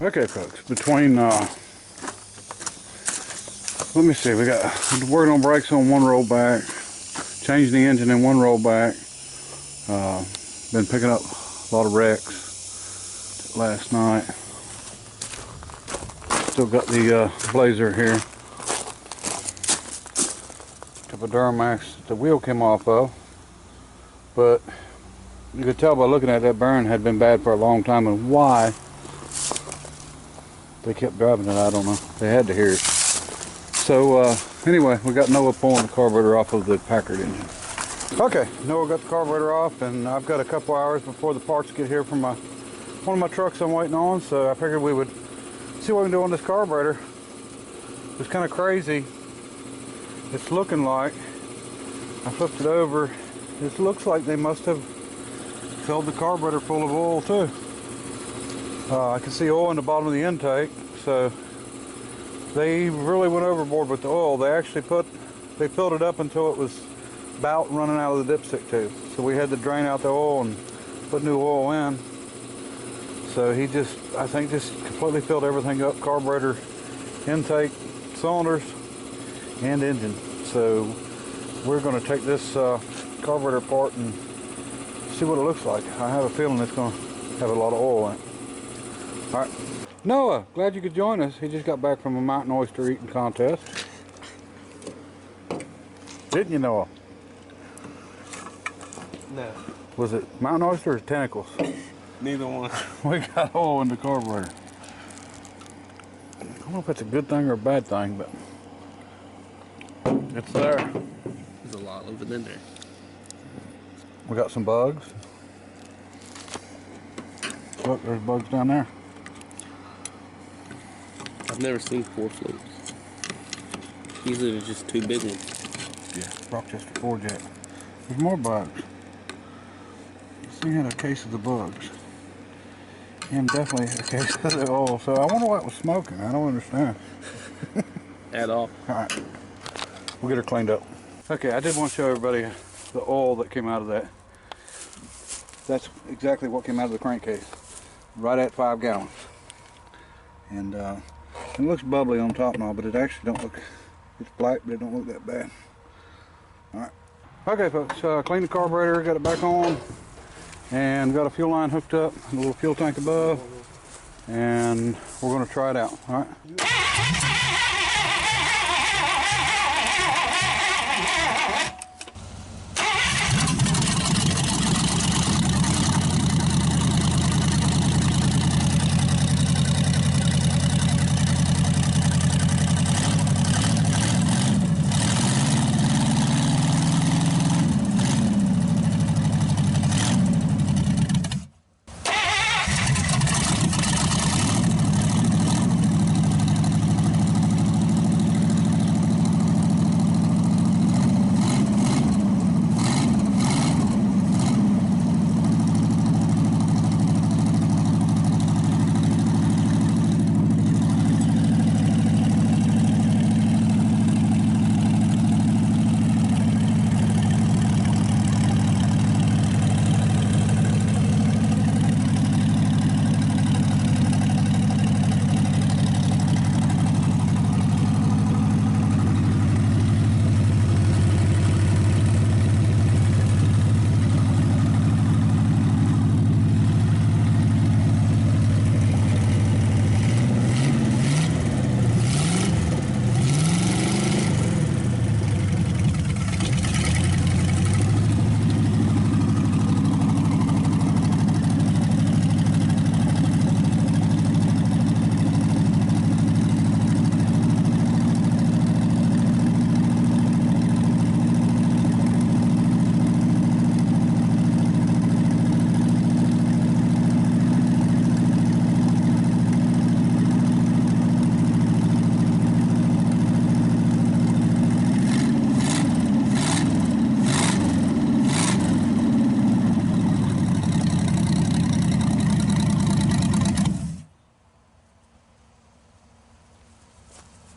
Okay, folks, between, let me see, we got working on brakes on one rollback, changing the engine in one rollback, been picking up a lot of wrecks last night. Still got the Blazer here. Couple Duramax the wheel came off of, but you could tell by looking at that burn had been bad for a long time, and why they kept driving it, I don't know. They had to hear it. So anyway, we got Noah pulling the carburetor off of the Packard engine. Okay, Noah got the carburetor off, and I've got a couple hours before the parts get here from one of my trucks I'm waiting on, so I figured we would see what we can do on this carburetor. It's kind of crazy. It's looking like, I flipped it over, it looks like they must have filled the carburetor full of oil too. I can see oil in the bottom of the intake, so they really went overboard with the oil. They actually they filled it up until it was about running out of the dipstick tube. So we had to drain out the oil and put new oil in. So he I think just completely filled everything up, carburetor, intake, cylinders, and engine. So we're going to take this carburetor apart and see what it looks like. I have a feeling it's going to have a lot of oil in it. All right, Noah, glad you could join us. He just got back from a mountain oyster eating contest. Didn't you, Noah? No. Was it mountain oyster or tentacles? Neither one. We got oil in the carburetor. I don't know if it's a good thing or a bad thing, but it's there. There's a lot living in there. We got some bugs. Look, there's bugs down there. I've never seen 4 flukes. Usually there's just 2 big ones. Yeah, Rochester 4-jet. There's more bugs. This had a case of the bugs. And definitely a case of the oil. So I wonder what was smoking. I don't understand. At all. Alright. We'll get her cleaned up. Okay, I did want to show everybody the oil that came out of that. That's exactly what came out of the crankcase. Right at 5 gallons. And it looks bubbly on top and all, but it actually don't look, it's black, but it don't look that bad. Alright. Okay folks, cleaned the carburetor, got it back on, and got a fuel line hooked up, a little fuel tank above, and we're going to try it out. Alright.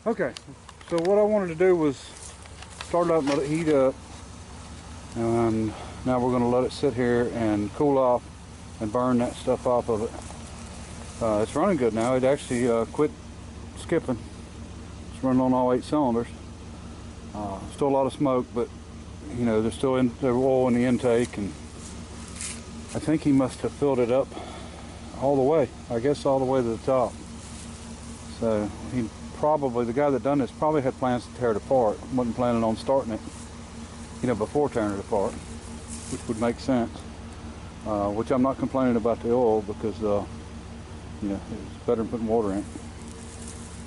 Okay, so what I wanted to do was start it up and let it heat up, and now we're going to let it sit here and cool off and burn that stuff off of it. It's running good now. It actually quit skipping. It's running on all 8 cylinders. Still a lot of smoke, but you know, there's oil in the intake, and I think he must have filled it up all the way. I guess all the way to the top. So he probably, the guy that done this probably had plans to tear it apart. Wasn't planning on starting it, you know, before tearing it apart, which would make sense. Which I'm not complaining about the oil, because you know, it's better than putting water in it.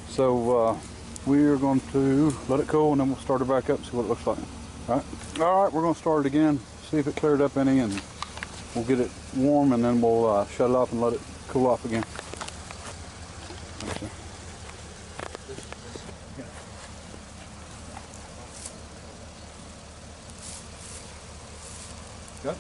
So we're going to let it cool, and then we'll start it back up and see what it looks like. All right, we're going to start it again, see if it cleared up any, and we'll get it warm, and then we'll shut it off and let it cool off again. Good.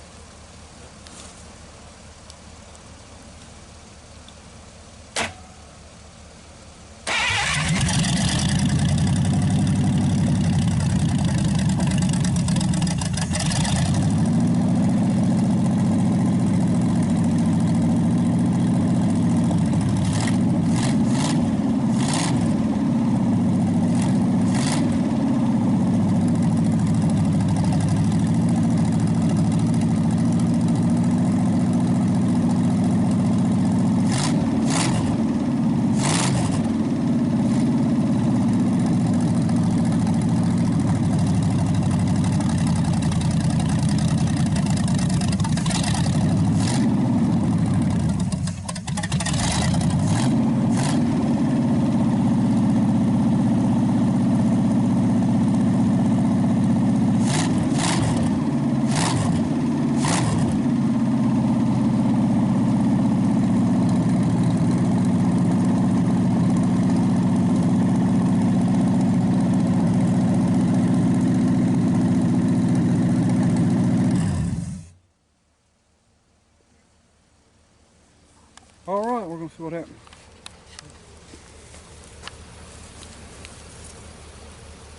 All right, we're going to see what happens.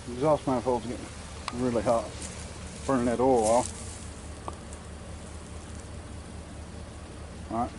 The exhaust manifold's getting really hot, burning that oil off. All right.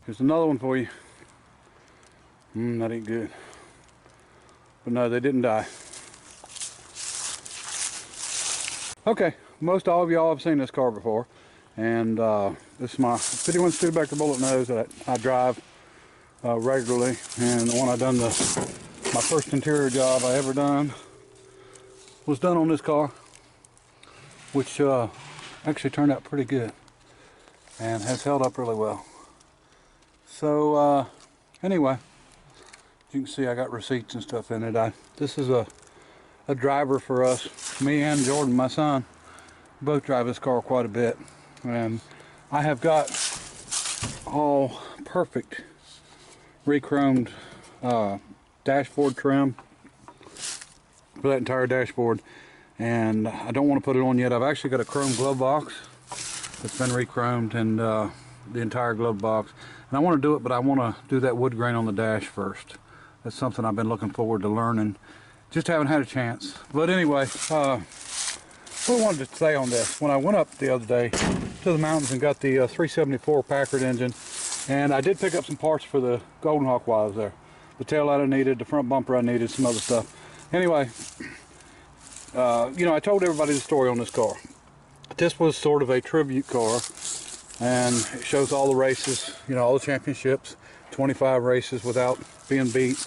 Here's another one for you. That ain't good. But no, they didn't die. Okay, most all of y'all have seen this car before. And this is my 51 Studebaker bullet nose that I drive regularly. And the one I done, my first interior job I ever done was done on this car, which actually turned out pretty good and has held up really well. So anyway, you can see I got receipts and stuff in it. This is a driver for us. Me and Jordan, my son, both drive this car quite a bit. And I have got all perfect re-chromed dashboard trim for that entire dashboard, and I don't want to put it on yet. I've actually got a chrome glove box that's been re-chromed, and the entire glove box, and I want to do it, but I want to do that wood grain on the dash first. That's something I've been looking forward to learning, just haven't had a chance. But anyway, what I wanted to say on this, when I went up the other day to the mountains and got the 374 Packard engine, and I did pick up some parts for the Golden Hawk while I was there. The tail light I needed, the front bumper I needed, some other stuff. Anyway, you know, I told everybody the story on this car. This was sort of a tribute car, and it shows all the races, you know, all the championships, 25 races without being beat.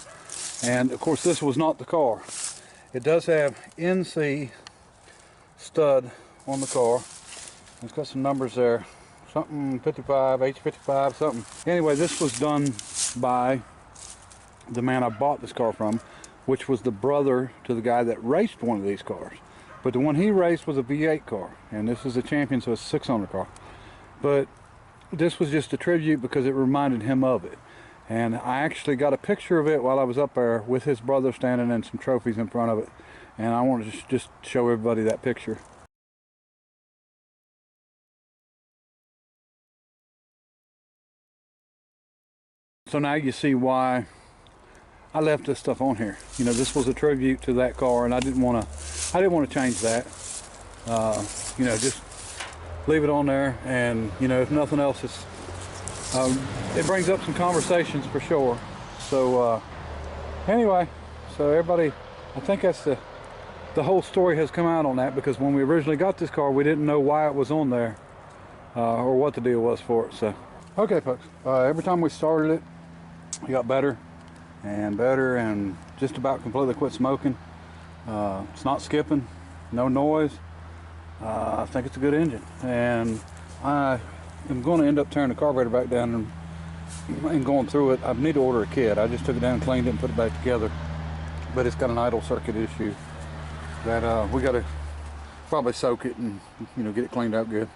And of course, this was not the car. It does have NC stud on the car. It's got some numbers there, something 55, H55, something. Anyway, this was done by the man I bought this car from, which was the brother to the guy that raced one of these cars. But the one he raced was a V8 car, and this is a champion, so it's a 6-cylinder car. But this was just a tribute because it reminded him of it. And I actually got a picture of it while I was up there with his brother standing and some trophies in front of it. And I wanted to just show everybody that picture. So now you see why I left this stuff on here. You know, this was a tribute to that car, and I didn't want to change that. You know, just leave it on there, and you know, if nothing else, it's it brings up some conversations for sure. So anyway, so everybody, I think that's the whole story has come out on that, because when we originally got this car, we didn't know why it was on there or what the deal was for it. So okay, folks, every time we started it, it got better and better, and just about completely quit smoking. It's not skipping, no noise. I think it's a good engine, and I am going to end up tearing the carburetor back down and going through it. I need to order a kit. I just took it down, cleaned it, and put it back together, but it's got an idle circuit issue that we got to probably soak it and, you know, get it cleaned out good.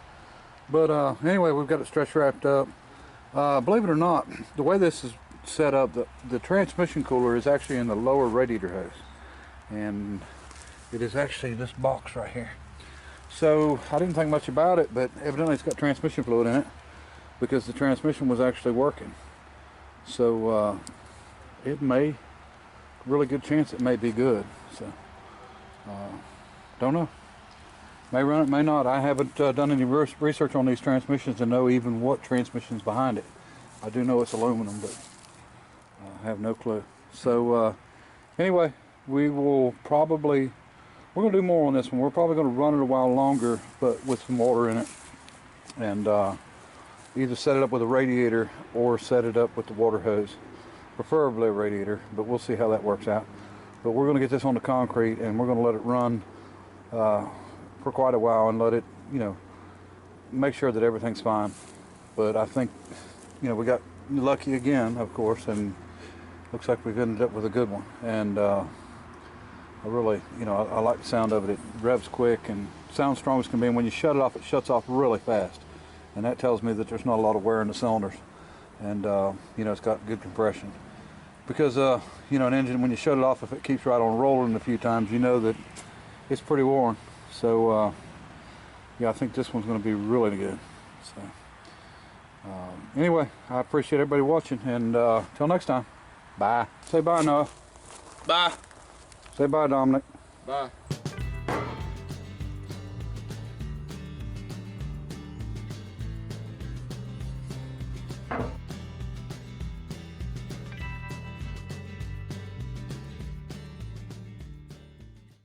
But anyway, we've got it stretch wrapped up. Believe it or not, the way this is set up, the transmission cooler is actually in the lower radiator hose, and it is actually this box right here. So I didn't think much about it, but evidently it's got transmission fluid in it, because the transmission was actually working. So it may, really good chance it may be good. So don't know, may run it, may not. I haven't done any research on these transmissions to know even what transmission's behind it. I do know it's aluminum, but I have no clue. So anyway, we're going to do more on this one. We're probably going to run it a while longer, but with some water in it, and either set it up with a radiator or set it up with the water hose, preferably a radiator, but we'll see how that works out. But we're going to get this on the concrete, and we're going to let it run for quite a while, and let it, you know, make sure that everything's fine. But I think, you know, we got lucky again, of course, and looks like we've ended up with a good one. And I really, you know, I like the sound of it. It revs quick and sounds strong as can be. And when you shut it off, it shuts off really fast. And that tells me that there's not a lot of wear in the cylinders. And, you know, it's got good compression. Because, you know, an engine, when you shut it off, if it keeps right on rolling a few times, you know that it's pretty worn. So, yeah, I think this one's going to be really good. So, anyway, I appreciate everybody watching. And till next time, bye. Say bye, Noah. Bye. Say bye, Dominic. Bye.